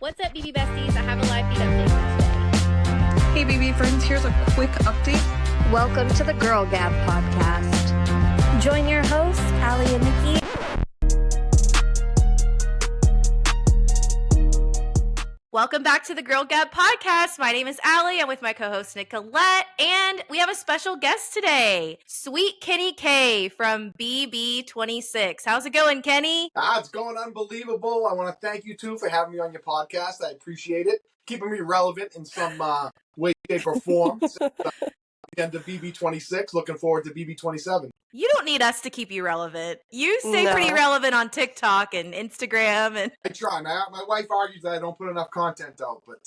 What's up, BB Besties? I have a live feed update for today. Hey, BB friends, here's a quick update. Welcome to the Girl Gab podcast. Join your hosts, Allie and Nikki. Welcome back to the Girl Gab podcast. My name is Allie. I'm with my co-host Nicolette, and we have a special guest today, sweet Kenney K from BB26. How's it going, Kenny? It's going unbelievable. I want to thank you two for having me on your podcast. I appreciate it. Keeping me relevant in some way, shape, or form. Again, to BB26. Looking forward to BB27. You don't need us to keep you relevant. You stay pretty relevant on TikTok and Instagram. And I try. My wife argues that I don't put enough content out, but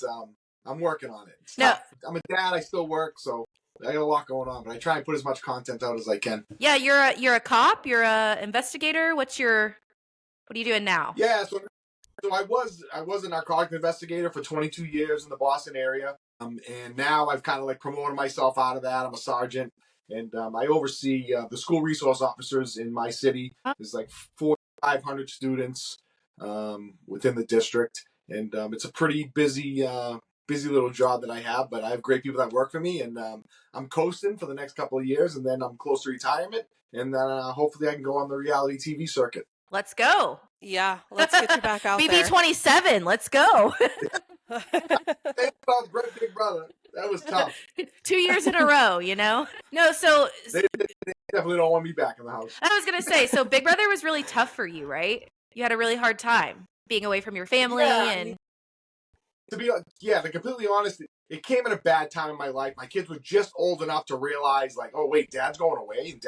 I'm working on it. It's tough. I'm a dad. I still work, so I got a lot going on, but I try and put as much content out as I can. Yeah, you're a cop. You're a investigator. What are you doing now? Yeah, so I was a narcotic investigator for 22 years in the Boston area. And now I've kind of like promoted myself out of that. I'm a sergeant, and I oversee the school resource officers in my city. There's like 4,500 students within the district, and it's a pretty busy little job that I have. But I have great people that work for me, and I'm coasting for the next couple of years, and then I'm close to retirement, and then hopefully I can go on the reality TV circuit. Let's go. Yeah, let's get you back out there. BB27, let's go. Thanks about Big Brother. That was tough. 2 years in a row, you know? No, so... They definitely don't want me back in the house. I was going to say, so Big Brother was really tough for you, right? You had a really hard time being away from your family and... To be completely honest, it came at a bad time in my life. My kids were just old enough to realize, like, oh wait, Dad's going away, and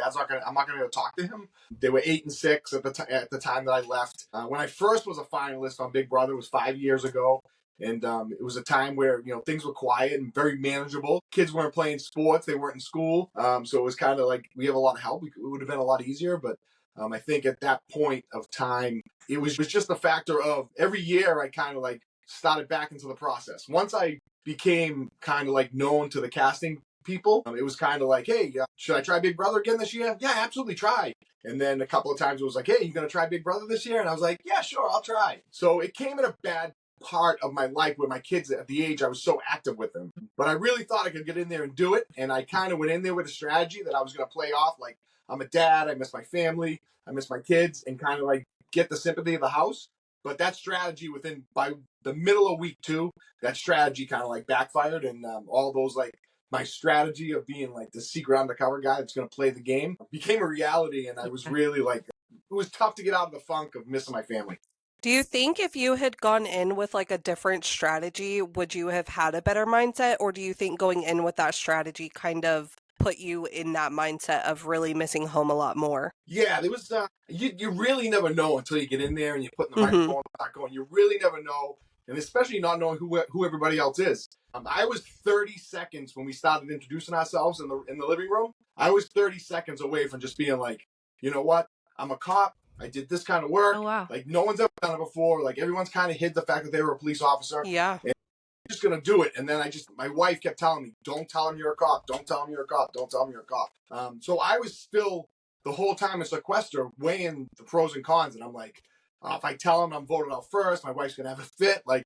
I'm not gonna go talk to him. They were 8 and 6 at the time that I left. When I first was a finalist on Big Brother, it was 5 years ago, and it was a time where things were quiet and very manageable. Kids weren't playing sports, they weren't in school, so it was kind of like we have a lot of help. It would have been a lot easier, but I think at that point of time, it was just the factor of every year I kind of like started back into the process. Once I became kind of like known to the casting people, it was kind of like, hey, should I try Big Brother again this year? Yeah, absolutely, try. And then a couple of times it was like, hey, you gonna try Big Brother this year? And I was like, yeah, sure, I'll try. So it came at a bad part of my life where my kids, at the age I was so active with them, but I really thought I could get in there and do it. And I kind of went in there with a strategy that I was gonna play off like, I'm a dad, I miss my family, I miss my kids, and kind of like get the sympathy of the house. But that strategy by the middle of week 2, that strategy kind of like backfired, and all those like my strategy of being like the secret undercover guy that's going to play the game became a reality, and I was really like, it was tough to get out of the funk of missing my family. Do you think if you had gone in with like a different strategy, would you have had a better mindset, or do you think going in with that strategy kind of put you in that mindset of really missing home a lot more? Yeah, there was you really never know until you get in there and you put in the microphone back going. You really never know, and especially not knowing who everybody else is. I was 30 seconds when we started introducing ourselves in the living room. I was 30 seconds away from just being like, you know what? I'm a cop. I did this kind of work. Oh, wow. Like no one's ever done it before. Like everyone's kind of hid the fact that they were a police officer. Yeah. And I'm just gonna do it. And then my wife kept telling me, don't tell him you're a cop. Don't tell him you're a cop. Don't tell him you're a cop. So I was still the whole time in sequester weighing the pros and cons. And I'm like, if I tell him I'm voted out first, my wife's gonna have a fit. Like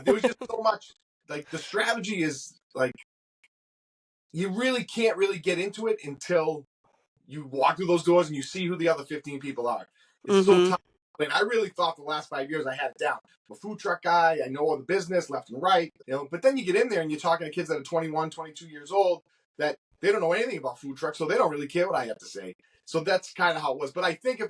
there was just so much. Like the strategy is like, you really can't really get into it until you walk through those doors and you see who the other 15 people are. It's so tough. I mean, I really thought the last 5 years I had it down. I'm a food truck guy. I know all the business left and right. But then you get in there and you're talking to kids that are 21, 22 years old that they don't know anything about food trucks, so they don't really care what I have to say. So that's kind of how it was. But I think if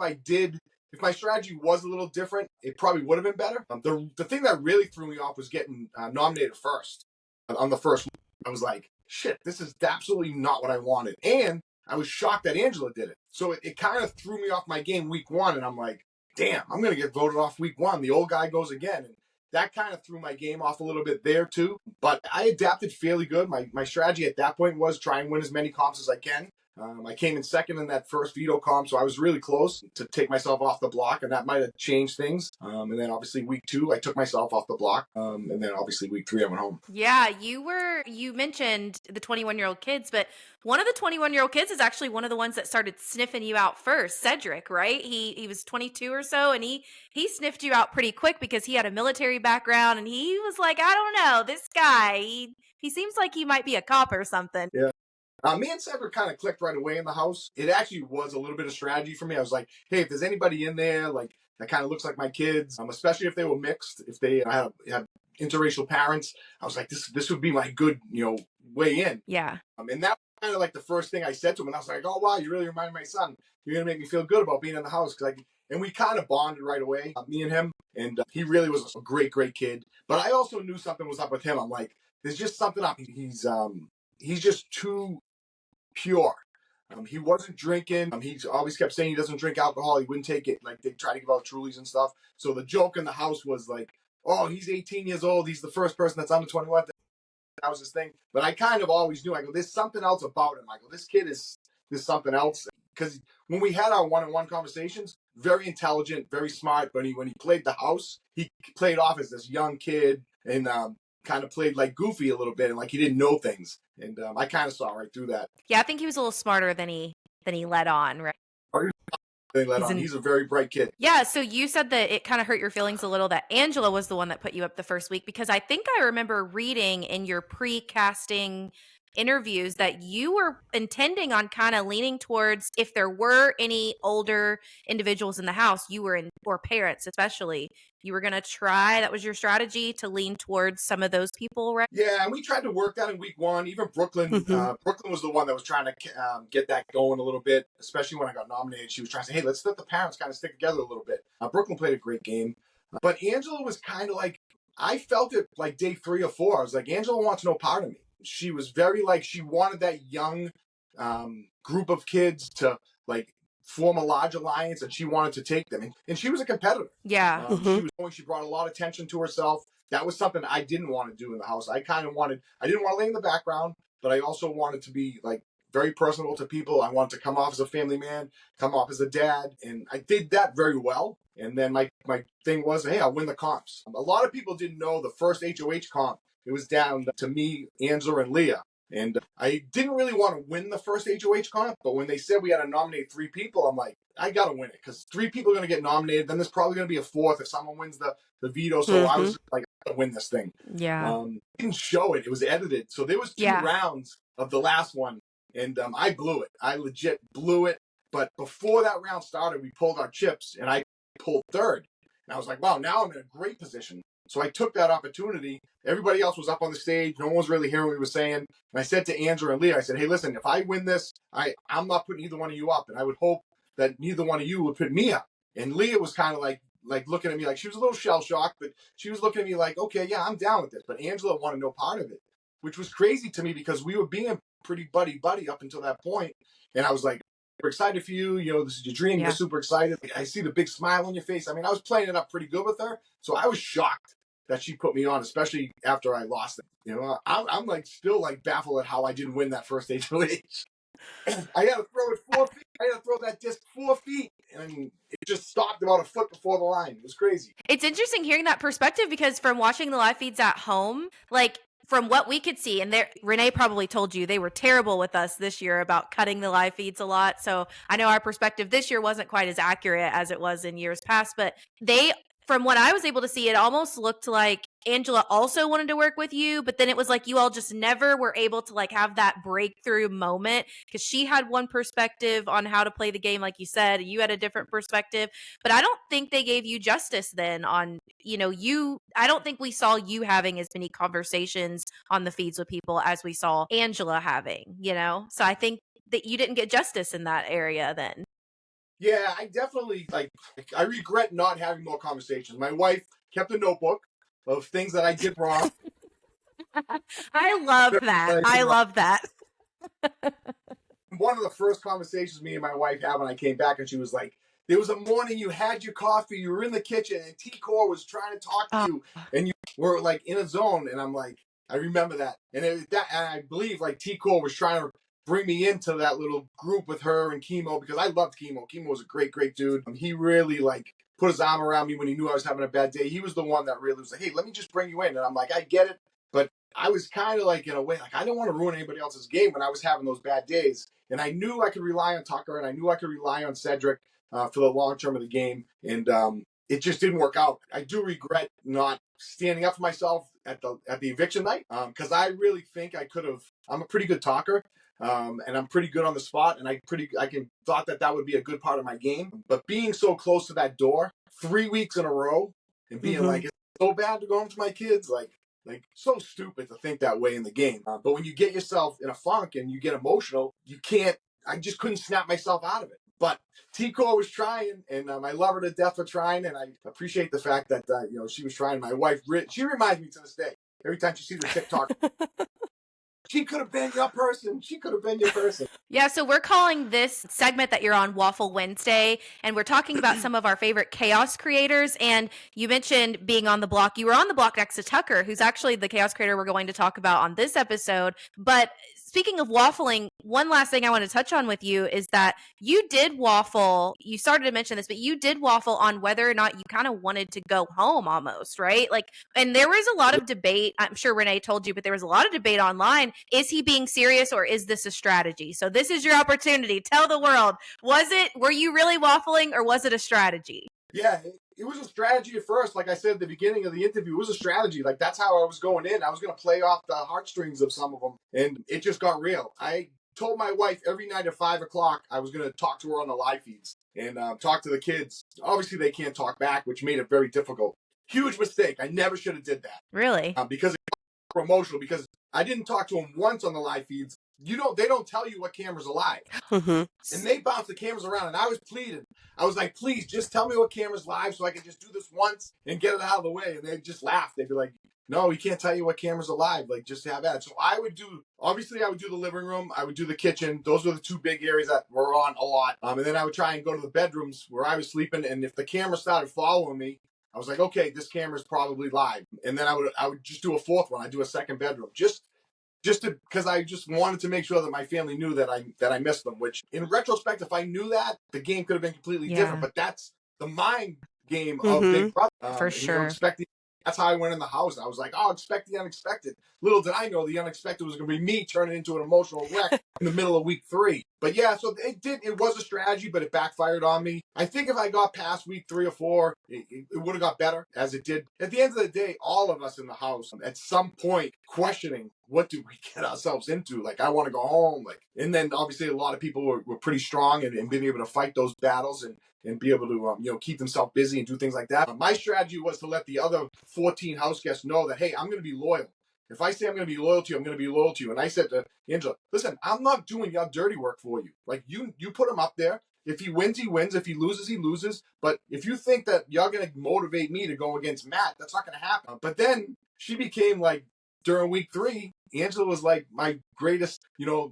my strategy was a little different, it probably would have been better. The thing that really threw me off was getting nominated first on the first week. I was like, shit, this is absolutely not what I wanted. And I was shocked that Angela did it. So it kind of threw me off my game week 1. And I'm like, damn, I'm going to get voted off week 1. The old guy goes again. And that kind of threw my game off a little bit there too. But I adapted fairly good. My strategy at that point was try and win as many comps as I can. I came in second in that first veto comp, so I was really close to take myself off the block, and that might have changed things. And then obviously week 2, I took myself off the block. And then obviously week 3, I went home. Yeah, you mentioned the 21-year-old kids, but one of the 21-year-old kids is actually one of the ones that started sniffing you out first, Cedric, right? He was 22 or so, and he sniffed you out pretty quick because he had a military background, and he was like, I don't know, this guy, he seems like he might be a cop or something. Yeah. Me and Cedric kind of clicked right away in the house. It actually was a little bit of strategy for me. I was like, hey, if there's anybody in there, like, that kind of looks like my kids, especially if they were mixed, if they had interracial parents, I was like, this would be my good, way in. Yeah. And that was kind of like the first thing I said to him. And I was like, oh, wow, you really remind me of my son. You're going to make me feel good about being in the house. And we kind of bonded right away, me and him. And he really was a great, great kid. But I also knew something was up with him. I'm like, there's just something up. He's just too pure. He wasn't drinking. He always kept saying he doesn't drink alcohol. He wouldn't take it. Like, they try to give out Trulies and stuff. So the joke in the house was like, oh, he's 18 years old. He's the first person that's under 21. That was his thing. But I kind of always knew. I go, there's something else about him. I go, this kid is something else. Because when we had our one-on-one conversations, very intelligent, very smart. But when he played the house, he played off as this young kid and kind of played like goofy a little bit and like he didn't know things. And I kind of saw right through that. Yeah, I think he was a little smarter than he let on, right? He's a very bright kid. Yeah, so you said that it kind of hurt your feelings a little that Angela was the one that put you up the first week, because I think I remember reading in your pre-casting interviews that you were intending on kind of leaning towards, if there were any older individuals in the house, or parents especially, you were going to try, that was your strategy, to lean towards some of those people, right? Yeah, and we tried to work that in week 1. Even Brooklyn, Brooklyn was the one that was trying to get that going a little bit, especially when I got nominated. She was trying to say, hey, let's let the parents kind of stick together a little bit. Brooklyn played a great game. But Angela was kind of like, I felt it like day 3 or 4. I was like, Angela wants no part of me. She was very like, she wanted that young group of kids to like form a large alliance, and she wanted to take them. And she was a competitor. Yeah. She brought a lot of attention to herself. That was something I didn't want to do in the house. I didn't want to lay in the background, but I also wanted to be like very personable to people. I wanted to come off as a family man, come off as a dad. And I did that very well. And then my thing was, hey, I'll win the comps. A lot of people didn't know the first HOH comp. It was down to me, Angela, and Leah. And I didn't really want to win the first HOH comp, but when they said we had to nominate 3 people, I'm like, I got to win it, because 3 people are going to get nominated. Then there's probably going to be a 4th if someone wins the veto. So I was like, I got to win this thing. Yeah. Didn't show it. It was edited. So there was 2 rounds of the last one, and I blew it. I legit blew it. But before that round started, we pulled our chips, and I pulled 3rd. And I was like, wow, now I'm in a great position. So I took that opportunity. Everybody else was up on the stage. No one was really hearing what we were saying. And I said to Angela and Leah, I said, hey, listen, if I win this, I'm not putting either one of you up. And I would hope that neither one of you would put me up. And Leah was kind of like looking at me like, she was a little shell-shocked, but she was looking at me like, okay, yeah, I'm down with this. But Angela wanted no part of it, which was crazy to me because we were being pretty buddy-buddy up until that point. And I was like, we're excited for you. This is your dream. You're super excited. I see the big smile on your face. I mean, I was playing it up pretty good with her. So I was shocked that she put me on, especially after I lost it. I'm like still like baffled at how I didn't win that first HOH. I had to throw it 4 feet. I had to throw that disc 4 feet, and it just stopped about a foot before the line. It was crazy. It's interesting hearing that perspective, because from watching the live feeds at home, like from what we could see, and Renee probably told you they were terrible with us this year about cutting the live feeds a lot. So I know our perspective this year wasn't quite as accurate as it was in years past, but from what I was able to see, it almost looked like Angela also wanted to work with you, but then it was like you all just never were able to like have that breakthrough moment, because she had one perspective on how to play the game, like you said, you had a different perspective. But I don't think they gave you justice then on, I don't think we saw you having as many conversations on the feeds with people as we saw Angela having, So I think that you didn't get justice in that area then. Yeah, I definitely I regret not having more conversations. My wife kept a notebook of things that I did wrong. I love that. I love that. One of the first conversations me and my wife had when I came back, and she was like, there was a morning you had your coffee, you were in the kitchen, and T-Core was trying to talk to you, and you were like in a zone. And I'm like, I remember that. And I believe like T-Core was trying to bring me into that little group with her and Chemo, because I loved Chemo. Chemo was a great, great dude. He really like put his arm around me when he knew I was having a bad day. He was the one that really was like, hey, let me just bring you in. And I'm like, I get it. But I was kind of like, in a way, like, I don't want to ruin anybody else's game when I was having those bad days. And I knew I could rely on Tucker, and I knew I could rely on Cedric for the long term of the game. And it just didn't work out. I do regret not standing up for myself at the eviction night, because I really think I could have. I'm a pretty good talker. And I'm pretty good on the spot, and I thought that would be a good part of my game. But being so close to that door 3 weeks in a row and being like, it's so bad to go home to my kids, like so stupid to think that way in the game. But when you get yourself in a funk and you get emotional, you can't. I just couldn't snap myself out of it. But T-Core was trying, and I love her to death for trying, and I appreciate the fact that she was trying. My wife, she reminds me to this day. Every time she sees her TikTok, she could have been your person. She could have been your person. Yeah, so we're calling this segment that you're on Waffle Wednesday, and we're talking about some of our favorite chaos creators. And you mentioned being on the block. You were on the block next to Tucker, who's actually the chaos creator we're going to talk about on this episode. But speaking of waffling, one last thing I want to touch on with you is that you did waffle. You started to mention this, but you did waffle on whether or not you kind of wanted to go home almost, right? Like, and there was a lot of debate. I'm sure Renee told you, but there was a lot of debate online. Is he being serious, or is this a strategy? So this is your opportunity. Tell the world. Were you really waffling, or was it a strategy? Yeah, it was a strategy at first. Like I said at the beginning of the interview, it was a strategy. Like, that's how I was going in. I was going to play off the heartstrings of some of them, and it just got real. I told my wife every night at 5 o'clock I was going to talk to her on the live feeds and talk to the kids. Obviously, they can't talk back, which made it very difficult. Huge mistake. I never should have did that. Really? Because it got emotional, because I didn't talk to them once on the live feeds. They don't tell you what cameras are live. And they bounced the cameras around, and I was pleading. I was like, please, just tell me what camera's live so I can just do this once and get it out of the way. And they'd just laugh. They'd be like, no, we can't tell you what cameras are live. Like, just have that. So I would do the living room. I would do the kitchen. Those were the two big areas that were on a lot. And then I would try and go to the bedrooms where I was sleeping. And if the camera started following me, I was like, okay, this camera's probably live. And then I would just do a fourth one. I'd do a second bedroom. Just because I just wanted to make sure that my family knew that I missed them, which in retrospect, if I knew that, the game could have been completely different. But that's the mind game of Big Brother. For sure. That's how I went in the house. I was like, oh, expect the unexpected. Little did I know the unexpected was going to be me turning into an emotional wreck in the middle of week 3. But yeah, so it was a strategy, but it backfired on me. I think if I got past week 3 or 4, it would have got better, as it did. At the end of the day, all of us in the house at some point questioning, what do we get ourselves into? Like, I want to go home. And then obviously a lot of people were pretty strong and being able to fight those battles and be able to keep themselves busy and do things like that. My strategy was to let the other 14 house guests know that, hey, I'm going to be loyal. If I say I'm going to be loyal to you, I'm going to be loyal to you. And I said to Angela, listen, I'm not doing your dirty work for you. Like, you put him up there. If he wins, he wins. If he loses, he loses. But if you think that you're going to motivate me to go against Matt, that's not going to happen. But then she became like, during week 3, Angela was like my greatest,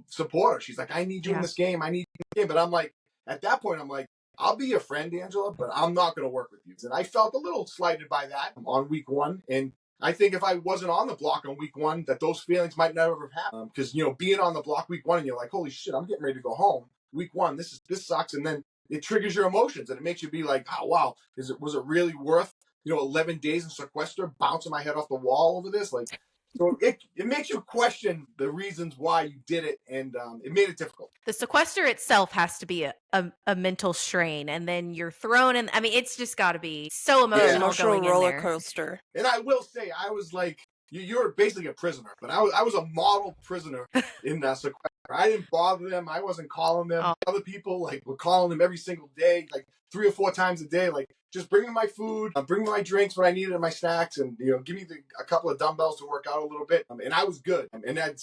supporter. She's like, I need you in this game. I need you in this game. But I'm like, at that point, I'm like, I'll be your friend, Angela, but I'm not going to work with you. And I felt a little slighted by that on week 1. And I think if I wasn't on the block on week 1, that those feelings might never have happened. Because, being on the block week 1 and you're like, holy shit, I'm getting ready to go home. Week 1, this sucks. And then it triggers your emotions and it makes you be like, oh, wow, was it really worth, 11 days in sequester, bouncing my head off the wall over this? Like, so it makes you question the reasons why you did it, and it made it difficult. The sequester itself has to be a mental strain, and then you're thrown in. I mean, it's just got to be so emotional going roller in there. coaster. And I will say, I was like, you're basically a prisoner, but I was a model prisoner in sequester. I didn't bother them. I wasn't calling them. Oh. Other people were calling them every single day, like 3 or 4 times a day, like, just bring me my food, bring me my drinks when I needed, and my snacks, and give me a couple of dumbbells to work out a little bit. And I was good. And then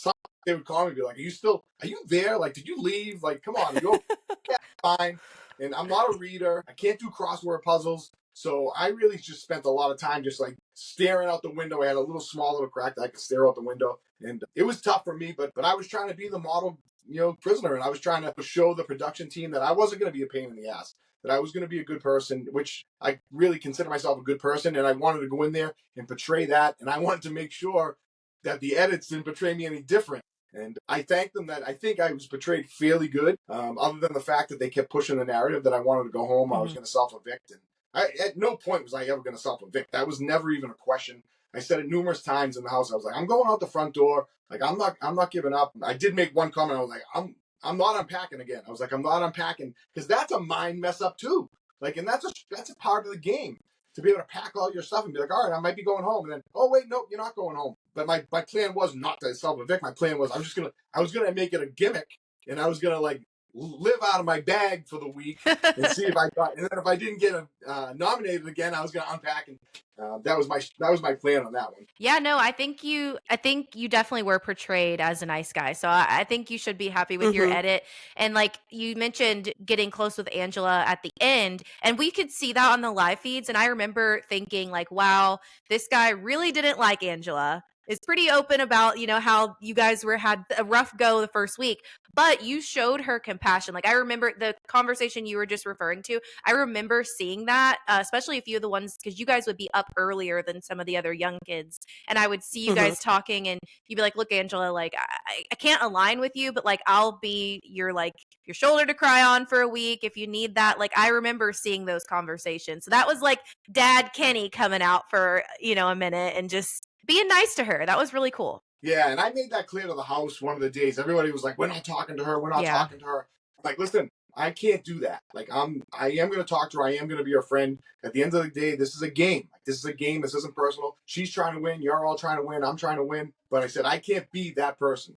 they would call me and be like, are you there? Like, did you leave? Like, come on, you yeah, fine. And I'm not a reader. I can't do crossword puzzles. So I really just spent a lot of time just like staring out the window. I had a small little crack that I could stare out the window. And it was tough for me, but I was trying to be the model, prisoner. And I was trying to show the production team that I wasn't going to be a pain in the ass, that I was going to be a good person, which I really consider myself a good person. And I wanted to go in there and portray that. And I wanted to make sure that the edits didn't portray me any different. And I thank them that I think I was portrayed fairly good, other than the fact that they kept pushing the narrative that I wanted to go home, I was going to self-evict. And at no point was I ever going to self-evict. That was never even a question. I said it numerous times in the house. I was like, I'm going out the front door. Like, I'm not giving up. I did make one comment. I was like, I'm not unpacking again. I was like, I'm not unpacking, because that's a mind mess up too. Like, and that's a part of the game, to be able to pack all your stuff and be like, all right, I might be going home. And then, oh wait, nope, you're not going home. But my plan was not to self-evict. My plan was I was gonna make it a gimmick, and I was gonna like live out of my bag for the week and see if I got. And then if I didn't get nominated again, I was gonna unpack. And that was my plan on that one. Yeah, no, I think you definitely were portrayed as a nice guy. So I think you should be happy with your edit. And like you mentioned, getting close with Angela at the end, and we could see that on the live feeds. And I remember thinking like, wow, this guy really didn't like Angela. Is pretty open about, how you guys had a rough go the first week, but you showed her compassion. Like, I remember the conversation you were just referring to. I remember seeing that, especially a few of the ones, because you guys would be up earlier than some of the other young kids. And I would see you guys talking, and you'd be like, look, Angela, like, I can't align with you, but like, I'll be your shoulder to cry on for a week if you need that. Like, I remember seeing those conversations. So that was like Dad Kenney coming out for, a minute and just being nice to her. That was really cool. Yeah, and I made that clear to the house one of the days. Everybody was like, we're not talking to her. We're not talking to her. I'm like, listen, I can't do that. Like, I am going to talk to her. I am going to be her friend. At the end of the day, this is a game. Like, this is a game. This isn't personal. She's trying to win. You're all trying to win. I'm trying to win. But I said, I can't be that person.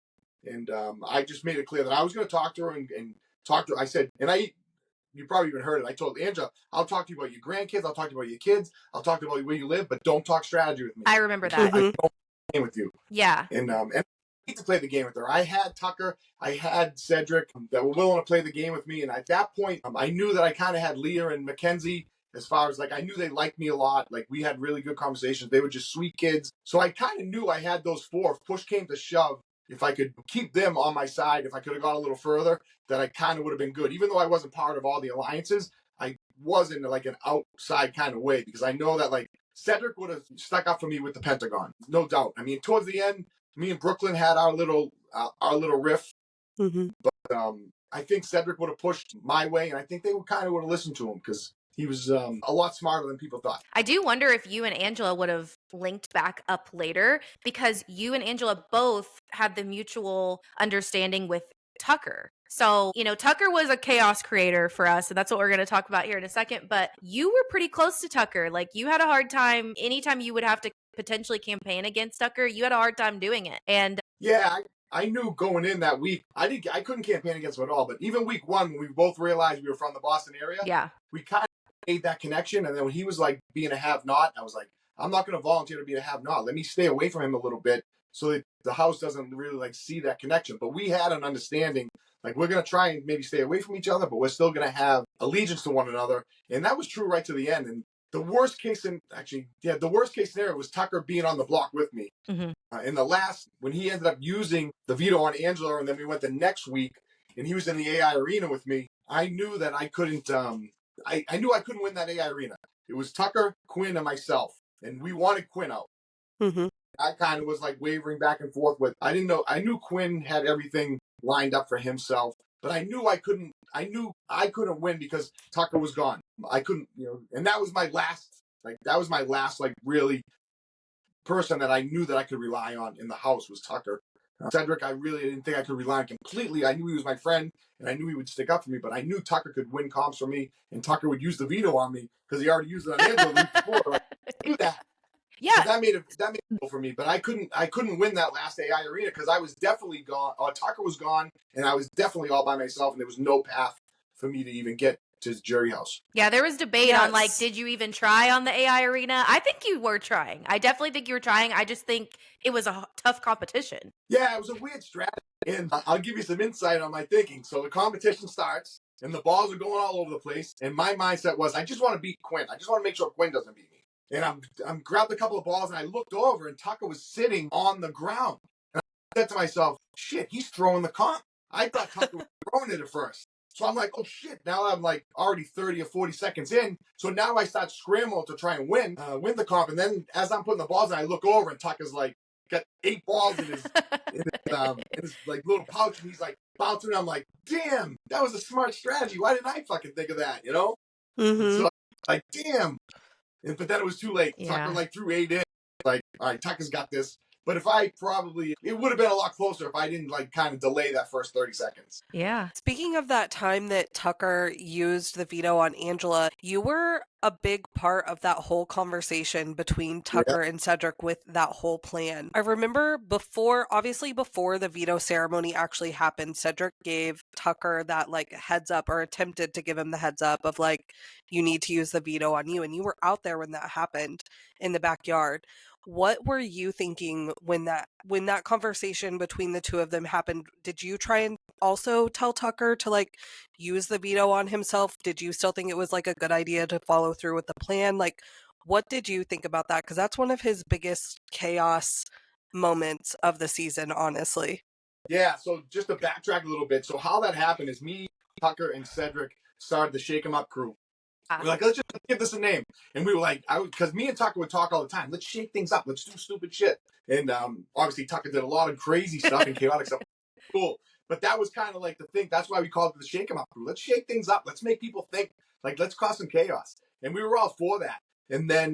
And I just made it clear that I was going to talk to her and talk to her. I said, you probably even heard it. I told Angela, I'll talk to you about your grandkids. I'll talk to you about your kids. I'll talk to you about where you live, but don't talk strategy with me. I remember that. I don't play the game with you. Yeah. And I need to play the game with her. I had Tucker, I had Cedric that were willing to play the game with me. And at that point, I knew that I kind of had Leah and Mackenzie, as far as like, I knew they liked me a lot. Like, we had really good conversations. They were just sweet kids. So I kind of knew I had those four. If push came to shove, if I could keep them on my side, if I could have gone a little further, that I kind of would have been good. Even though I wasn't part of all the alliances, I was in like an outside kind of way, because I know that like Cedric would have stuck up for me with the Pentagon, no doubt. I mean, towards the end, me and Brooklyn had our little riff, but I think Cedric would have pushed my way, and I think they would have listened to him, because he was a lot smarter than people thought. I do wonder if you and Angela would have linked back up later, because you and Angela both had the mutual understanding with Tucker. So, Tucker was a chaos creator for us, and that's what we're going to talk about here in a second. But you were pretty close to Tucker. Like, you had a hard time anytime you would have to potentially campaign against Tucker. You had a hard time doing it. And yeah, I knew going in that week, I couldn't campaign against him at all. But even week one, when we both realized we were from the Boston area, we kind of made that connection. And then when he was like being a have-not, I was like, I'm not going to volunteer to be a have-not. Let me stay away from him a little bit, so that the house doesn't really like see that connection. But we had an understanding, like, we're going to try and maybe stay away from each other, but we're still going to have allegiance to one another. And that was true right to the end. And the worst case scenario was Tucker being on the block with me. In the last, when he ended up using the veto on Angela, and then we went the next week and he was in the AI arena with me, I knew that I couldn't, I knew I couldn't win that AI arena. It was Tucker, Quinn, and myself. And we wanted Quinn out. I kind of was like wavering back and forth with, I knew Quinn had everything lined up for himself, but I knew I couldn't win because Tucker was gone. I couldn't, and that was my last, really person that I knew that I could rely on in the house was Tucker. Cedric, I really didn't think I could rely on completely. I knew he was my friend, and I knew he would stick up for me, but I knew Tucker could win comps for me, and Tucker would use the veto on me because he already used it on Angela the week before. I knew that. Yeah, so that made it for me, but I couldn't win that last AI arena because I was definitely gone. Tucker was gone, and I was definitely all by myself, and there was no path for me to even get to his jury house. Yeah, there was debate on like, did you even try on the AI arena? I think you were trying. I definitely think you were trying. I just think it was a tough competition. Yeah, it was a weird strategy, and I'll give you some insight on my thinking. So the competition starts, and the balls are going all over the place, and my mindset was, I just want to beat Quinn. I just want to make sure Quinn doesn't beat me. And I'm grabbed a couple of balls, and I looked over, and Tucker was sitting on the ground. And I said to myself, shit, he's throwing the comp. I thought Tucker was throwing it at first. So I'm like, oh shit, now I'm like already 30 or 40 seconds in. So now I start scrambling to try and win the comp. And then as I'm putting the balls in, I look over, and Tucker's like got 8 balls in his like little pouch, and he's like bouncing. I'm like, damn, that was a smart strategy. Why didn't I fucking think of that? And so like, damn. But then it was too late. Yeah. Tucker like threw 8 in. Like, all right, Tucker's got this. But it would have been a lot closer if I didn't like kind of delay that first 30 seconds. Yeah. Speaking of that time that Tucker used the veto on Angela, you were a big part of that whole conversation between Tucker and Cedric with that whole plan. I remember before the veto ceremony actually happened, Cedric gave Tucker that like heads up, or attempted to give him the heads up of like, you need to use the veto on you. And you were out there when that happened in the backyard. What were you thinking when that conversation between the two of them happened? Did you try and also tell Tucker to like use the veto on himself? Did you still think it was like a good idea to follow through with the plan? Like, what did you think about that? Because that's one of his biggest chaos moments of the season, honestly. Yeah, so just to backtrack a little bit. So how that happened is me, Tucker, and Cedric started the Shake 'em Up crew. We're like, let's just give this a name. And we were like, because me and Tucker would talk all the time. Let's shake things up. Let's do stupid shit. And obviously Tucker did a lot of crazy stuff and chaotic stuff. Cool. But that was kind of like the thing. That's why we called it the Shake 'em Up crew. Let's shake things up. Let's make people think. Like, let's cause some chaos. And we were all for that. And then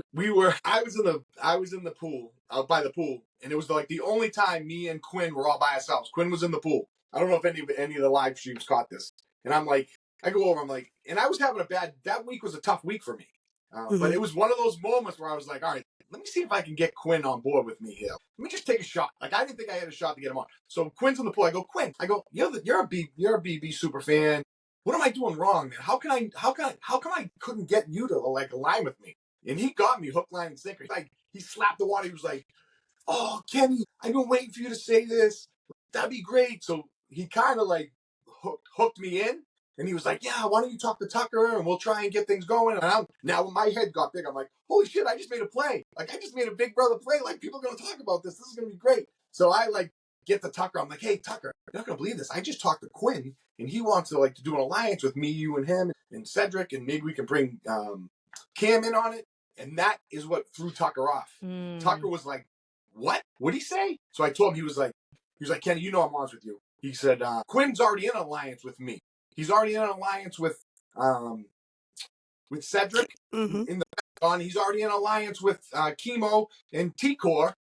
I was in the pool, out by the pool. And it was like the only time me and Quinn were all by ourselves. Quinn was in the pool. I don't know if any of the live streams caught this. And I'm like, I go over, I'm like, and I was having that week was a tough week for me. But it was one of those moments where I was like, all right, let me see if I can get Quinn on board with me here. Let me just take a shot. Like, I didn't think I had a shot to get him on. So Quinn's in the pool. I go, Quinn, you're a BB super fan. What am I doing wrong, man? How come I couldn't get you to like align with me? And he got me hook, line, and sinker. Like, he slapped the water. He was like, oh, Kenny, I've been waiting for you to say this. That'd be great. So he kind of like hooked me in. And he was like, yeah, why don't you talk to Tucker and we'll try and get things going. And now when my head got big, I'm like, holy shit, I just made a play. Like, I just made a big brother play. Like, people are going to talk about this. This is going to be great. So I like get to Tucker. I'm like, hey, Tucker, you're not going to believe this. I just talked to Quinn and he wants to like to do an alliance with me, you and him and Cedric. And maybe we can bring Cam in on it. And that is what threw Tucker off. Tucker was like, what? What'd he say? So I told him, he was like, Kenny, you know I'm honest with you. He said, Quinn's already in an alliance with me. He's already in an alliance with Cedric in the on. He's already in an alliance with Chemo and T-Core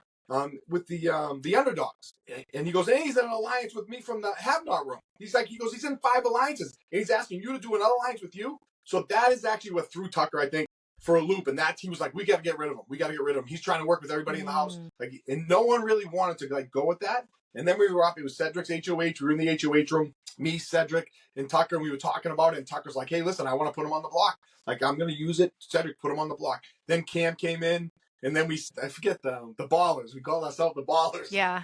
with the underdogs. And he goes, and he's in an alliance with me from the Have Not room. He's in 5 alliances. And he's asking you to do another alliance with you. So that is actually what threw Tucker, I think, for a loop. And he was like, we got to get rid of him. He's trying to work with everybody in the house. Like, and no one really wanted to like go with that. And then we were up. It was Cedric's HOH. We were in the HOH room. Me, Cedric, and Tucker. And we were talking about it. And Tucker's like, hey, listen, I want to put him on the block. Like, I'm going to use it. Cedric, put him on the block. Then Cam came in. And then I forget the ballers. We called ourselves the ballers. Yeah.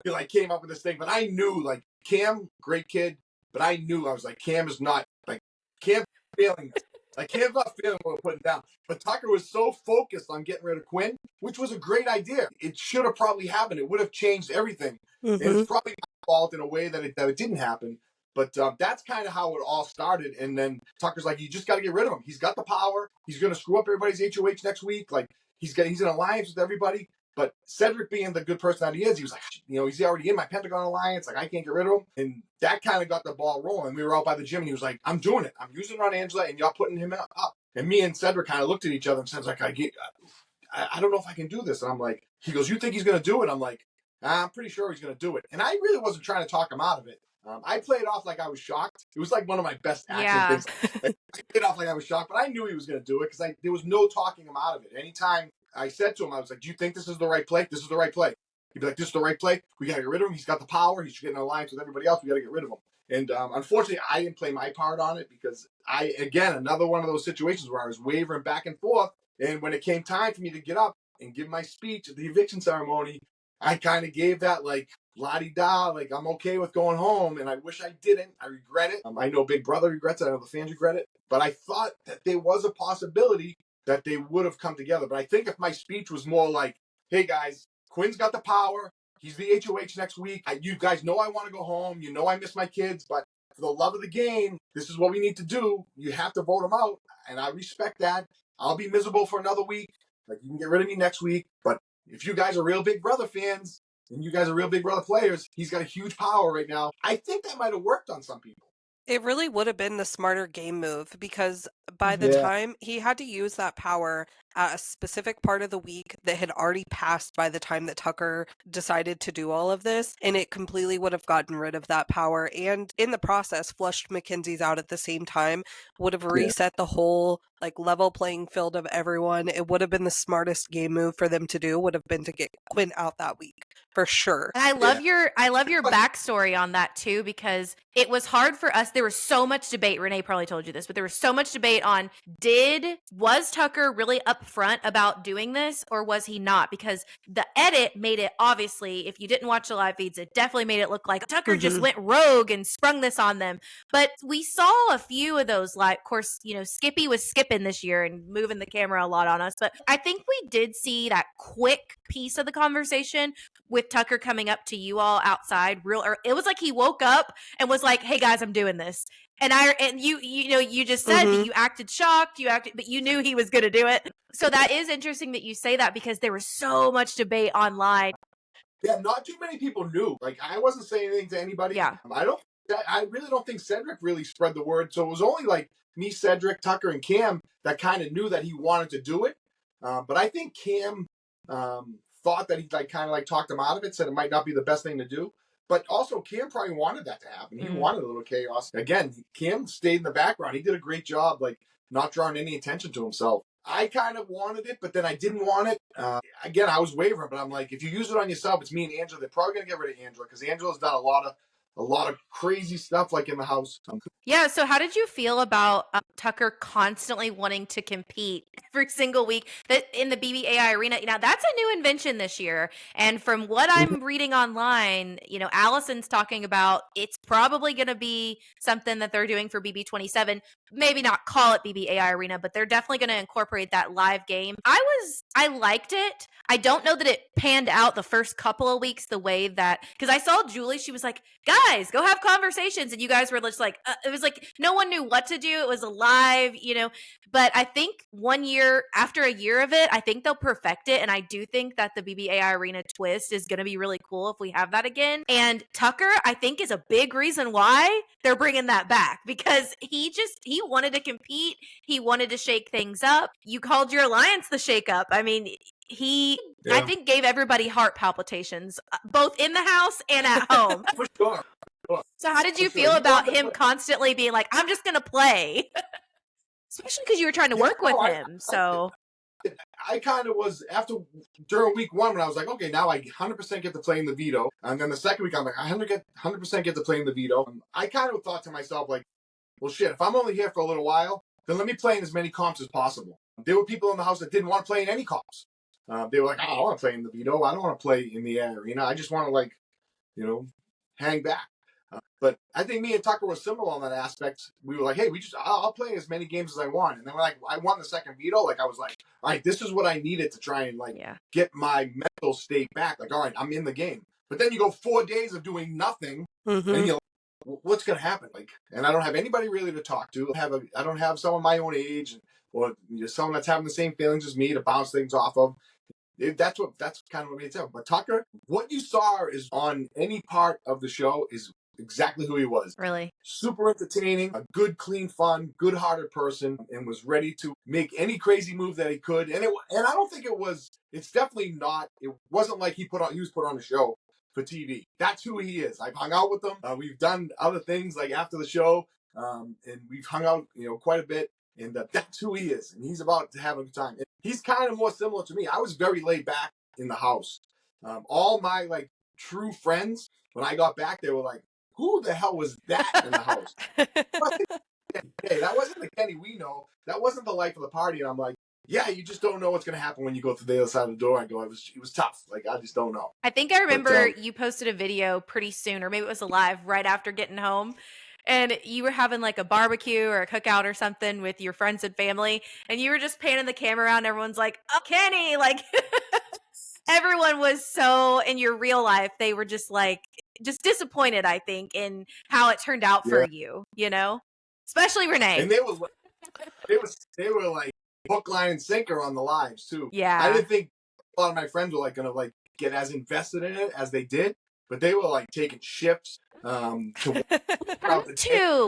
We like came up with this thing. But I knew, like, Cam, great kid. But I knew, I was like, Cam is not, like, Cam's failing this. Like, Cam's not feeling what we're putting down. But Tucker was so focused on getting rid of Quinn, which was a great idea. It should have probably happened. It would have changed everything. And it's probably my fault in a way that it didn't happen. But that's kind of how it all started. And then Tucker's like, you just got to get rid of him. He's got the power. He's going to screw up everybody's HOH next week. Like, he's in alliance with everybody. But Cedric, being the good person that he is, he was like, he's already in my Pentagon alliance. Like, I can't get rid of him. And that kind of got the ball rolling. We were out by the gym, and he was like, I'm doing it. I'm using it on Angela, and y'all putting him up. And me and Cedric kind of looked at each other and said, like, I don't know if I can do this. And I'm like, he goes, you think he's going to do it? I'm like, I'm pretty sure he's going to do it. And I really wasn't trying to talk him out of it. I played off like I was shocked. It was like one of my best acting things. I played off like I was shocked, but I knew he was going to do it because there was no talking him out of it. Anytime I said to him, I was like, do you think this is the right play? This is the right play. He'd be like, this is the right play. We got to get rid of him. He's got the power. He's getting in alliance with everybody else. We got to get rid of him. And unfortunately, I didn't play my part on it because another one of those situations where I was wavering back and forth. And when it came time for me to get up and give my speech at the eviction ceremony, I kind of gave that like la-di-da, like I'm okay with going home. And I wish I didn't. I regret it. I know Big Brother regrets it. I know the fans regret it. But I thought that there was a possibility that they would have come together. But I think if my speech was more like, hey guys, Quinn's got the power. He's the HOH next week. You guys know I want to go home. You know I miss my kids. But for the love of the game, this is what we need to do. You have to vote him out. And I respect that. I'll be miserable for another week. Like, you can get rid of me next week. But if you guys are real Big Brother fans and you guys are real Big Brother players, he's got a huge power right now. I think that might have worked on some people. It really would have been the smarter game move because by the Yeah. time he had to use that power at a specific part of the week that had already passed by the time that Tucker decided to do all of this, and it completely would have gotten rid of that power and in the process flushed Mackenzie's out at the same time, would have reset the whole like level playing field of everyone. It would have been the smartest game move for them to do, would have been to get Quinn out that week. For sure. And I love your backstory on that too, because it was hard for us. There was so much debate. Renee probably told you this, but there was so much debate on was Tucker really upfront about doing this or was he not? Because the edit made it, obviously, if you didn't watch the live feeds, it definitely made it look like Tucker just went rogue and sprung this on them. But we saw a few of those, like, of course, Skippy was skipping this year and moving the camera a lot on us. But I think we did see that quick piece of the conversation with Tucker coming up to you all outside it was like he woke up and was like, "Hey guys, I'm doing this." And you just said that you acted shocked, but you knew he was going to do it. So that is interesting that you say that because there was so much debate online. Yeah, not too many people knew. Like, I wasn't saying anything to anybody. Yeah. I really don't think Cedric really spread the word. So it was only like me, Cedric, Tucker, and Cam that kind of knew that he wanted to do it. But I think Cam thought that he kind of talked him out of it, said it might not be the best thing to do. But also, Cam probably wanted that to happen. He wanted a little chaos. Again, Cam stayed in the background. He did a great job, not drawing any attention to himself. I kind of wanted it, but then I didn't want it. Again, I was wavering, but I'm like, if you use it on yourself, it's me and Angela. They're probably gonna get rid of Angela because Angela's done a lot of crazy stuff in the house. Yeah. So how did you feel about Tucker constantly wanting to compete every single week in the BBAI arena? Now that's a new invention this year. And from what I'm reading online, Allison's talking about it's probably going to be something that they're doing for BB27. Maybe not call it BBAI arena, but they're definitely going to incorporate that live game. I liked it. I don't know that it panned out the first couple of weeks the way that, because I saw Julie, she was like, guys, go have conversations. And you guys were just like, it was like no one knew what to do. It was alive, but I think after a year of it, I think they'll perfect it. And I do think that the BBAI arena twist is going to be really cool if we have that again. And Tucker, I think, is a big reason why they're bringing that back because he wanted to compete. He wanted to shake things up. You called your alliance the shake up. I mean, I think gave everybody heart palpitations, both in the house and at home. For sure. So how did you feel about him constantly being like, I'm just going to play? Especially because you were trying to work with him. I kind of was, during week 1 when I was like, okay, now I 100% get to play in the veto. And then the second week, I'm like, I 100% get to play in the veto. I kind of thought to myself, like, well, shit, if I'm only here for a little while, then let me play in as many comps as possible. There were people in the house that didn't want to play in any comps. They were like, I don't want to play in the veto. I don't want to play in the arena. I just want to, hang back. But I think me and Tucker were similar on that aspect. We were like, hey, I'll play as many games as I want. And then when I won the second veto, I was like, all right, this is what I needed to try and get my mental state back. Like, all right, I'm in the game. But then you go 4 days of doing nothing, and you're like, what's going to happen? And I don't have anybody really to talk to. I don't have someone my own age or someone that's having the same feelings as me to bounce things off of. That's kind of what made it sound. But Tucker, what you saw is on any part of the show is exactly who he was. Really? Super entertaining, a good, clean, fun, good-hearted person, and was ready to make any crazy move that he could. And I don't think it's definitely not, it wasn't like he was put on a show for TV. That's who he is. I've hung out with him. We've done other things after the show, and we've hung out, quite a bit. And that's who he is. And he's about to have a good time. And he's kind of more similar to me. I was very laid back in the house. All my true friends, when I got back, they were like, who the hell was that in the house? Hey, that wasn't the Kenney we know. That wasn't the life of the party. And I'm like, yeah, you just don't know what's going to happen when you go through the other side of the door. I go, it was tough. I just don't know. I think I remember you posted a video pretty soon, or maybe it was a live right after getting home. And you were having a barbecue or a cookout or something with your friends and family. And you were just panning the camera around. And everyone's like, oh, Kenney, everyone was so, in your real life, they were just disappointed, I think, in how it turned out for you, especially Renee. And they were like hook, line, and sinker on the lives too. Yeah. I didn't think a lot of my friends were like going to like get as invested in it as they did, but they were like taking shifts to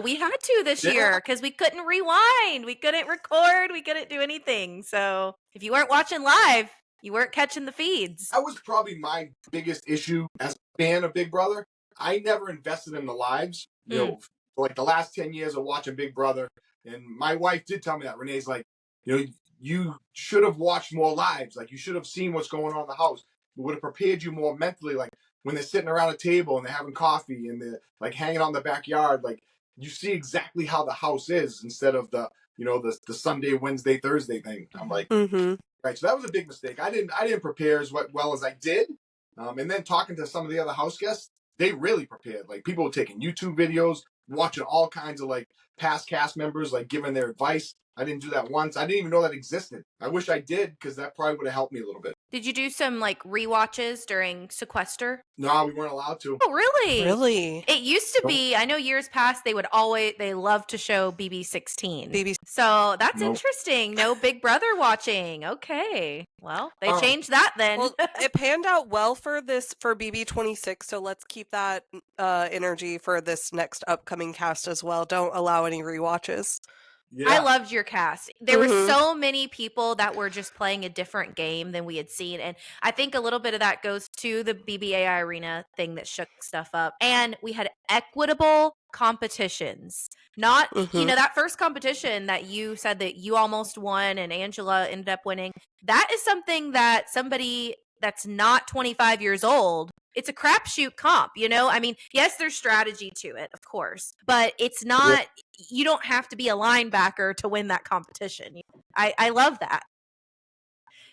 We had to this year because we couldn't rewind, we couldn't record, we couldn't do anything. So if you weren't watching live, you weren't catching the feeds. That was probably my biggest issue as a fan of Big Brother. I never invested in the lives. You know, for like the last 10 years of watching Big Brother, and my wife did tell me that. Renee's like, you know, you should have watched more lives. Like, you should have seen what's going on in the house. It would have prepared you more mentally. Like, when they're sitting around a table and they're having coffee and they're like hanging out in the backyard, like, you see exactly how the house is instead of the, you know, the Sunday, Wednesday, Thursday thing. I'm like, right. So that was a big mistake. I didn't prepare as well as I did. And then talking to some of the other house guests, they really prepared. Like, people were taking YouTube videos, watching all kinds of like past cast members, like giving their advice. I didn't do that once. I didn't even know that existed. I wish I did, because that probably would have helped me a little bit. Did you do some like rewatches during sequester? No, we weren't allowed to. Oh, really? Really? It used to be, I know years past, they love to show BB16. BB. So that's interesting. No Big Brother watching. Okay. Well, they changed that then. Well, it panned out well for BB26, so let's keep that energy for this next upcoming cast as well. Don't allow any rewatches. Yeah. I loved your cast. There were so many people that were just playing a different game than we had seen. And I think a little bit of that goes to the BBAI arena thing that shook stuff up. And we had equitable competitions. Not, you know, that first competition that you said that you almost won and Angela ended up winning. That is something that somebody that's not 25 years old, it's a crapshoot comp, you know? I mean, yes, there's strategy to it, of course, but it's not, you don't have to be a linebacker to win that competition. I love that.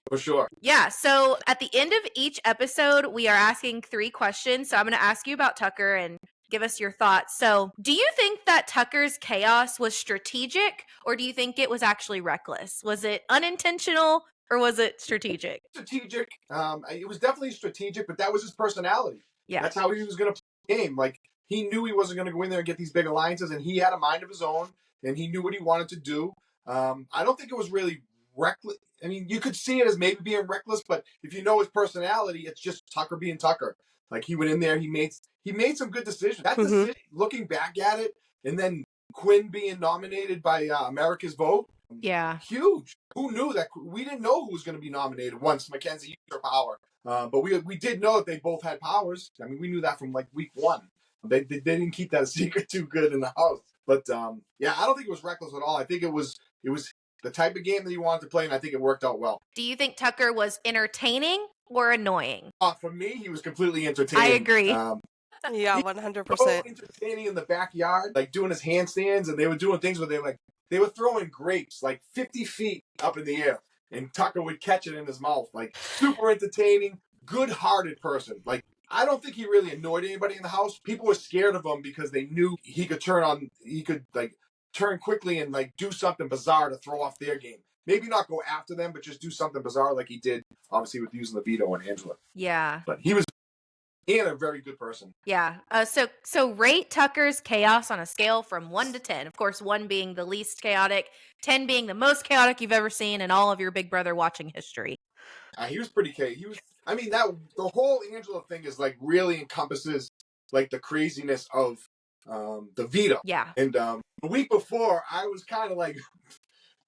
For sure. Yeah. So at the end of each episode, we are asking 3 questions. So I'm going to ask you about Tucker and give us your thoughts. So do you think that Tucker's chaos was strategic, or do you think it was actually reckless? Was it unintentional, or was it strategic? Strategic. It was definitely strategic, but that was his personality. Yeah. That's how he was going to play the game. Like, he knew he wasn't going to go in there and get these big alliances, and he had a mind of his own, and he knew what he wanted to do. I don't think it was really reckless. I mean, you could see it as maybe being reckless, but if you know his personality, it's just Tucker being Tucker. Like, he went in there, he made some good decisions. That decision, looking back at it, and then Quinn being nominated by America's Vote. Yeah. Huge. Who knew that? We didn't know who was going to be nominated once Mackenzie used her power. But we did know that they both had powers. I mean, we knew that from like week 1. They didn't keep that a secret too good in the house. But yeah, I don't think it was reckless at all. I think it was the type of game that he wanted to play, and I think it worked out well. Do you think Tucker was entertaining or annoying? For me, he was completely entertaining. I agree. Yeah, 100%. So entertaining in the backyard, like doing his handstands, and they were doing things where they were throwing grapes like 50 feet up in the air, and Tucker would catch it in his mouth. Like, super entertaining, good-hearted person. Like, I don't think he really annoyed anybody in the house. People were scared of him because they knew he could turn quickly and like do something bizarre to throw off their game. Maybe not go after them, but just do something bizarre like he did, obviously, with using the veto on Angela. Yeah. But he was a very good person. Yeah. So rate Tucker's chaos on a scale from 1 to 10. Of course, 1 being the least chaotic, 10 being the most chaotic you've ever seen in all of your Big Brother watching history. He was pretty chaotic. The whole Angela thing is like really encompasses like the craziness of the veto. Yeah. And the week before, I was kind of like,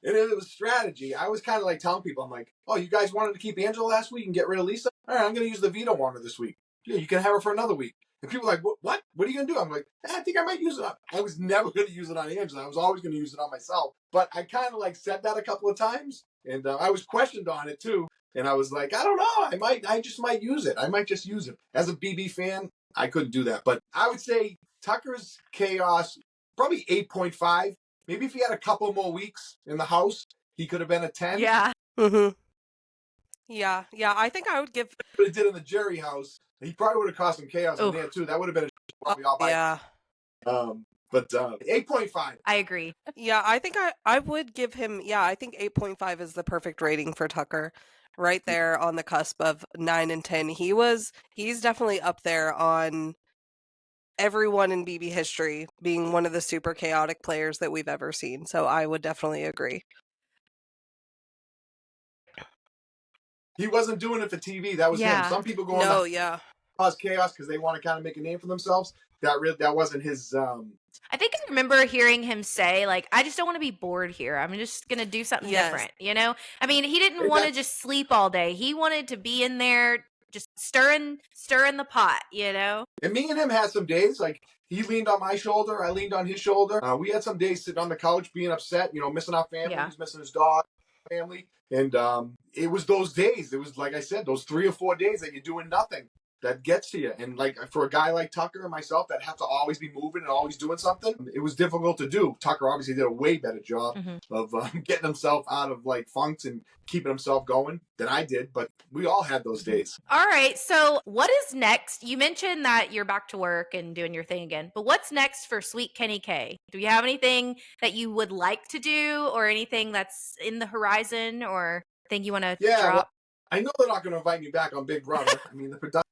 and it was strategy. I was kind of like telling people, I'm like, oh, you guys wanted to keep Angela last week and get rid of Lisa? All right, I'm going to use the veto on her this week. Yeah, you can have her for another week. And people are like, what? What are you going to do? I'm like, I think I might use it on. I was never going to use it on Angela. I was always going to use it on myself. But I kind of like said that a couple of times. And I was questioned on it too. And I was like, I don't know. I just might use it. I might just use it. As a BB fan, I couldn't do that. But I would say Tucker's chaos, probably 8.5. Maybe if he had a couple more weeks in the house, he could have been a 10. Yeah. Yeah. I think I would give. But it did in the jury house. He probably would have caused some chaos in there too. That would have been probably all by. Yeah. But 8.5. I agree. Yeah, I think I would give him. Yeah, I think 8.5 is the perfect rating for Tucker. Right there on the cusp of 9 and 10. He's definitely up there on everyone in BB history being one of the super chaotic players that we've ever seen. So I would definitely agree. He wasn't doing it for TV. That was him. Some people go on to cause chaos because they want to kind of make a name for themselves. That wasn't his. I think I remember hearing him say, like, I just don't want to be bored here. I'm just going to do something different, you know? I mean, he didn't want to just sleep all day. He wanted to be in there just stirring the pot, you know? And me and him had some days, like, he leaned on my shoulder, I leaned on his shoulder. We had some days sitting on the couch being upset, you know, missing our families, missing his dog, family. And it was those days. It was, like I said, those 3 or 4 days that you're doing nothing. That gets to you. And like for a guy like Tucker and myself that have to always be moving and always doing something, it was difficult to do. Tucker obviously did a way better job of getting himself out of like funks and keeping himself going than I did, but we all had those days. All right, so what is next? You mentioned that you're back to work and doing your thing again, but what's next for Sweet Kenney K? Do you have anything that you would like to do or anything that's in the horizon or thing you want to drop? Well, I know they're not going to invite me back on Big Brother. I mean, the production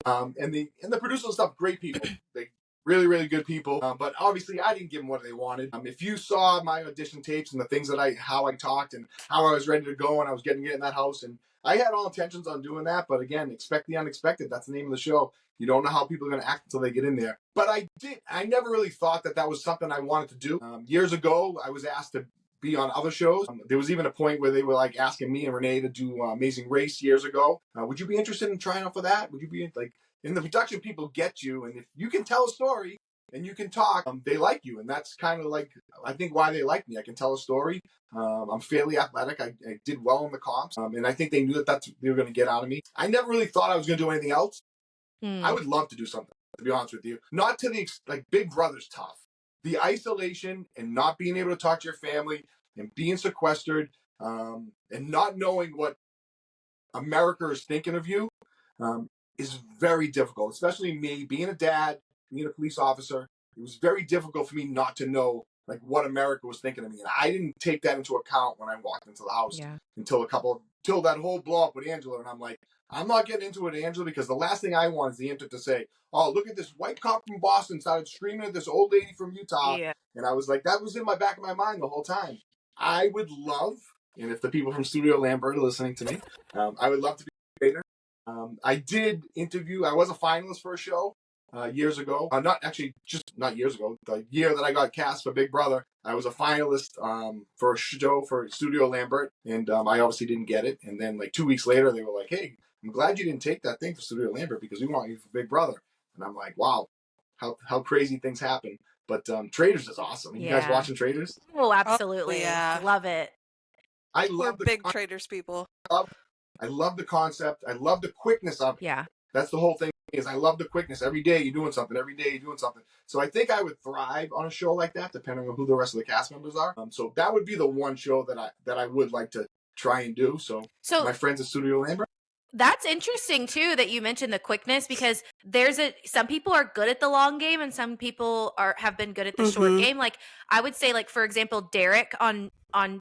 and the producers and stuff, great people. They really, really good people. But obviously, I didn't give them what they wanted. If you saw my audition tapes and the things that how I talked and how I was ready to go and I was getting in that house, and I had all intentions on doing that. But again, expect the unexpected. That's the name of the show. You don't know how people are going to act until they get in there. But I never really thought that was something I wanted to do. Years ago, I was asked to be on other shows. There was even a point where they were like asking me and Renee to do Amazing Race years ago. Would you be interested in trying out for that? Would you be like, in the production, people get you, and if you can tell a story and you can talk, they like you, and that's kind of like I think why they like me. I can tell a story. I'm fairly athletic. I did well in the comps, and I think they knew that they were going to get out of me. I never really thought I was going to do anything else. I would love to do something, to be honest with you. Not to the like Big Brother's tough. The isolation and not being able to talk to your family and being sequestered and not knowing what America is thinking of you is very difficult, especially me being a dad, being a police officer. It was very difficult for me not to know like what America was thinking of me. And I didn't take that into account when I walked into the house until that whole blow up with Angela. And I'm like, I'm not getting into it, Angela, because the last thing I want is the internet to say, oh, look at this white cop from Boston started screaming at this old lady from Utah. Yeah. And I was like, that was in my back of my mind the whole time. I would love, and if the people from Studio Lambert are listening to me, I would love to be a creator. I did interview, I was a finalist for a show years ago. Not years ago, the year that I got cast for Big Brother, I was a finalist for a show for Studio Lambert, and I obviously didn't get it. And then like 2 weeks later, they were like, hey, I'm glad you didn't take that thing for Studio Lambert because we want you for Big Brother. And I'm like, wow, how crazy things happen. But Traders is awesome. You guys watching Traders? Oh, absolutely. Yeah. Love it. We're big Traders people. I love the concept. I love the quickness of it. Yeah. That's the whole thing is I love the quickness. Every day you're doing something. So I think I would thrive on a show like that, depending on who the rest of the cast members are. So that would be the one show that I would like to try and do. So my friends at Studio Lambert. That's interesting too that you mentioned the quickness because some people are good at the long game and some people have been good at the short game. Like I would say, like for example, Derek on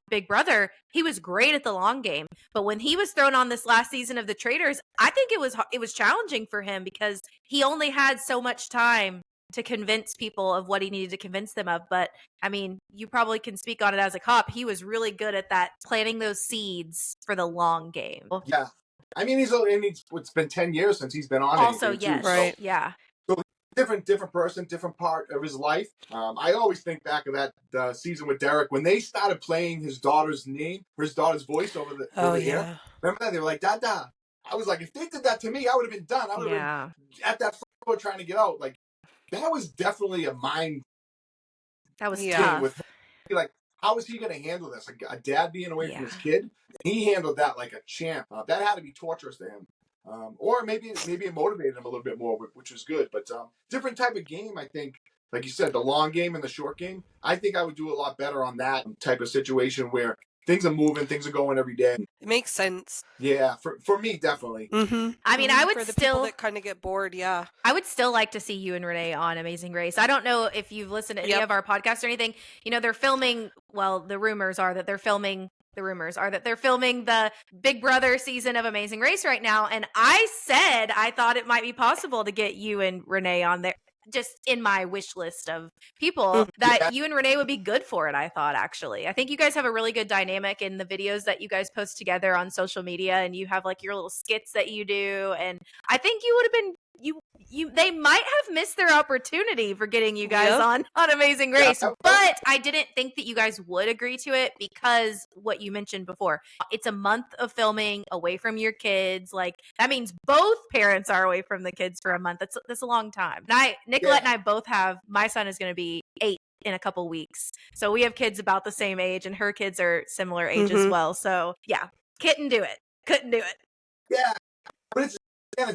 Big Brother, he was great at the long game, but when he was thrown on this last season of the Traders, I think it was challenging for him because he only had so much time to convince people of what he needed to convince them of. But I mean, you probably can speak on it as a cop. He was really good at that, planting those seeds for the long game. Yeah. I mean, it's been 10 years since he's been on. Also, yes, too, right, yeah. So different person, different part of his life. I always think back of that season with Derek when they started playing his daughter's voice over the air. Remember that? They were like, Dada. I was like, if they did that to me, I would have been done. I would have been at that floor trying to get out. Like that was definitely a mind. That was tough. Like, how is he going to handle this? Like a dad being away from his kid. He handled that like a champ. That had to be torturous to him. Or maybe it motivated him a little bit more, which was good. But different type of game, I think. Like you said, the long game and the short game. I think I would do a lot better on that type of situation where things are moving, things are going every day. It makes sense. Yeah, for me, definitely. Mm-hmm. I mean, I would for the still people that kind of get bored. Yeah, I would still like to see you and Renee on Amazing Race. I don't know if you've listened to any of our podcasts or anything. You know, they're filming. Well, the rumors are that they're filming the Big Brother season of Amazing Race right now. And I said I thought it might be possible to get you and Renee on there. just in my wish list of people that you and Renee would be good for it, I thought, actually. I think you guys have a really good dynamic in the videos that you guys post together on social media, and you have like your little skits that you do. And I think you would have been they might have missed their opportunity for getting you guys on Amazing Race, but I didn't think that you guys would agree to it because what you mentioned before, it's a month of filming away from your kids. Like that means both parents are away from the kids for a month. That's a long time. And Nicolette and I both have, my son is going to be 8 in a couple weeks. So we have kids about the same age, and her kids are similar age as well. So yeah, couldn't do it. Yeah, but it's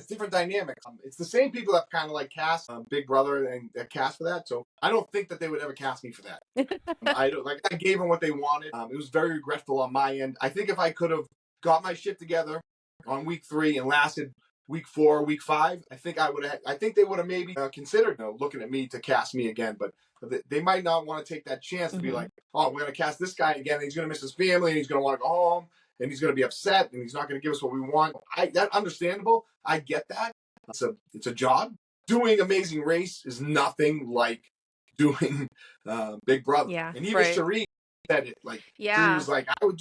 different dynamics. It's the same people that kind of like cast Big Brother and cast for that. So I don't think that they would ever cast me for that. I gave them what they wanted. It was very regretful on my end. I think if I could have got my shit together on week 3 and lasted week 4, week 5, I think they would have maybe considered looking at me to cast me again. But they might not want to take that chance to be like, oh, we're going to cast this guy again. And he's going to miss his family, and he's going to want to go home. And he's going to be upset, and he's not going to give us what we want. That's understandable. I get that. It's a job. Doing Amazing Race is nothing like doing Big Brother. Yeah, and even Sheree said it. Like, Sheree was like, I would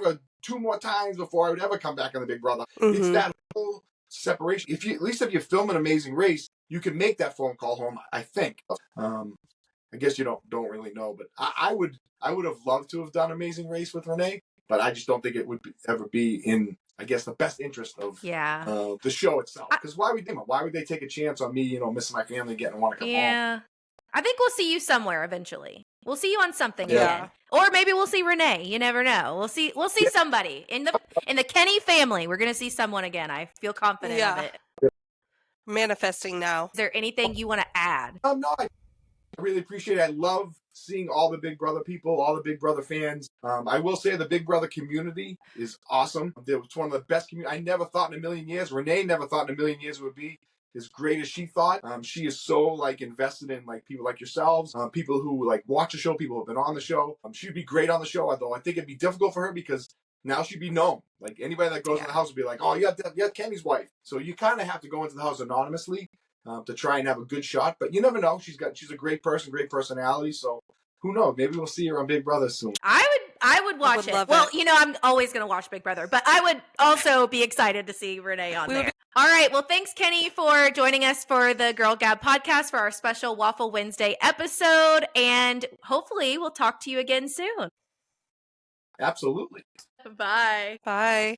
do 2 more times before I would ever come back on the Big Brother. It's that whole separation. At least if you film an Amazing Race, you can make that phone call home, I think. I guess you don't really know, but I would have loved to have done Amazing Race with Renee. But I just don't think it would ever be in, I guess, the best interest of the show itself. Because why would they take a chance on me, missing my family, getting to want to come home? Yeah. I think we'll see you somewhere eventually. We'll see you on something again. Or maybe we'll see Renee. You never know. We'll see somebody. In the Kenney family, we're going to see someone again. I feel confident of it. Manifesting now. Is there anything you want to add? No, I really appreciate it. I love seeing all the Big Brother people, all the Big Brother fans. I will say the Big Brother community is awesome. It's one of the best communities. I never thought in a million years, Renee never thought in a million years it would be as great as she thought. She is so like invested in like people like yourselves, people who like watch the show, people who have been on the show. She'd be great on the show, although I think it'd be difficult for her because now she'd be known. Like anybody that goes in the house would be like, oh, you have Kenny's wife. So you kind of have to go into the house anonymously to try and have a good shot. But you never know. She's a great person, great personality. So who knows? Maybe we'll see her on Big Brother soon. I would watch it. Well, I'm always going to watch Big Brother, but I would also be excited to see Renee on there. All right. Well, thanks, Kenney, for joining us for the Girl Gab podcast for our special Waffle Wednesday episode. And hopefully we'll talk to you again soon. Absolutely. Bye. Bye.